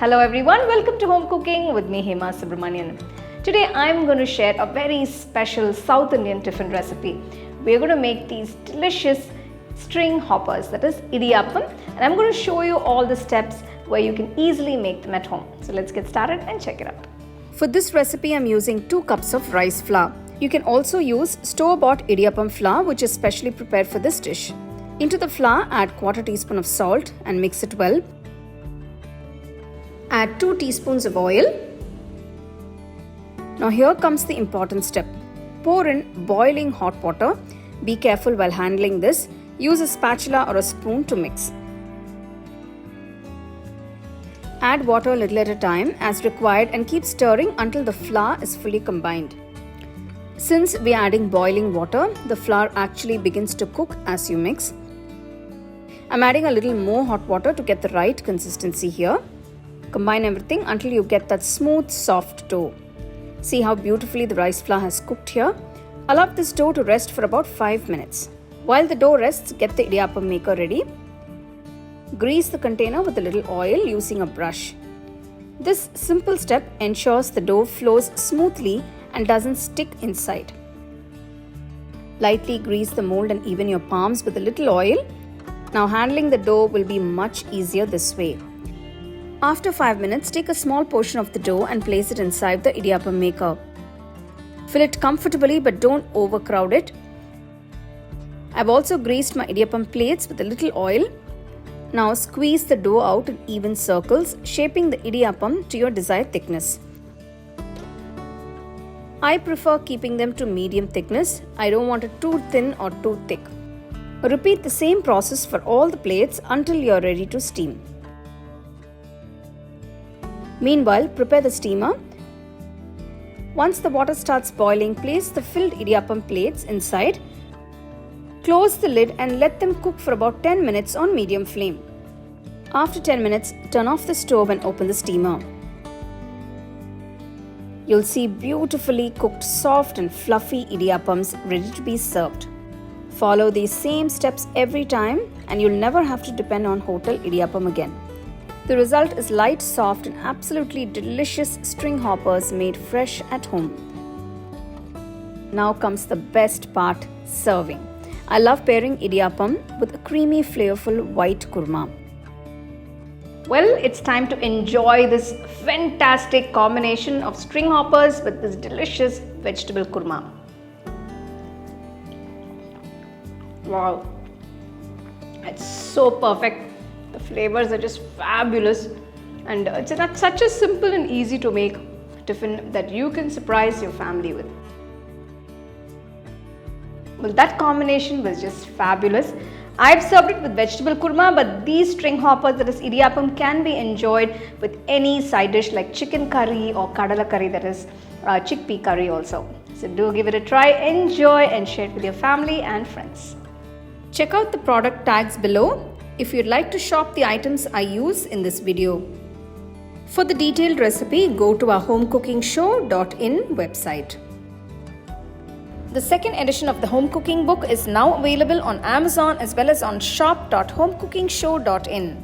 Hello everyone, welcome to Home Cooking with me Hema Subramanian. Today I'm going to share a very special South Indian tiffin recipe. We're going to make these delicious string hoppers, that is Idiyappam, and I'm going to show you all the steps where you can easily make them at home. So let's get started and check it out. For this recipe I'm using 2 cups of rice flour. You can also use store-bought Idiyappam flour which is specially prepared for this dish. Into the flour add 1/4 teaspoon of salt and mix it well. Add 2 teaspoons of oil. Now here comes the important step. Pour in boiling hot water. Be careful while handling this. Use a spatula or a spoon to mix. Add water a little at a time as required and keep stirring until the flour is fully combined. Since we are adding boiling water, the flour actually begins to cook as you mix. I'm adding a little more hot water to get the right consistency here. Combine everything until you get that smooth, soft dough. See how beautifully the rice flour has cooked here. Allow this dough to rest for about 5 minutes. While the dough rests, get the Idiyappam maker ready. Grease the container with a little oil using a brush. This simple step ensures the dough flows smoothly and doesn't stick inside. Lightly grease the mold and even your palms with a little oil. Now handling the dough will be much easier this way. After 5 minutes, take a small portion of the dough and place it inside the Idiyappam maker. Fill it comfortably but don't overcrowd it. I've also greased my Idiyappam plates with a little oil. Now squeeze the dough out in even circles, shaping the Idiyappam to your desired thickness. I prefer keeping them to medium thickness. I don't want it too thin or too thick. Repeat the same process for all the plates until you are ready to steam. Meanwhile, prepare the steamer. Once the water starts boiling, place the filled Idiyappam plates inside. Close the lid and let them cook for about 10 minutes on medium flame. After 10 minutes, turn off the stove and open the steamer. You'll see beautifully cooked, soft and fluffy Idiyappams ready to be served. Follow these same steps every time and you'll never have to depend on hotel Idiyappam again. The result is light, soft and absolutely delicious string hoppers made fresh at home. Now comes the best part, serving. I love pairing Idiyappam with a creamy, flavorful white kurma. Well, it's time to enjoy this fantastic combination of string hoppers with this delicious vegetable kurma. Wow, it's so perfect. The flavors are just fabulous and it's such a simple and easy to make tiffin that you can surprise your family with. Well, that combination was just fabulous. I've served it with vegetable kurma, but these string hoppers, that is Idiyappam, can be enjoyed with any side dish like chicken curry or kadala curry, that is chickpea curry also. So do give it a try, enjoy and share it with your family and friends. Check out the product tags below if you'd like to shop the items I use in this video. For the detailed recipe, go to our HomeCookingShow.in website. The second edition of the home cooking book is now available on Amazon as well as on shop.homecookingshow.in.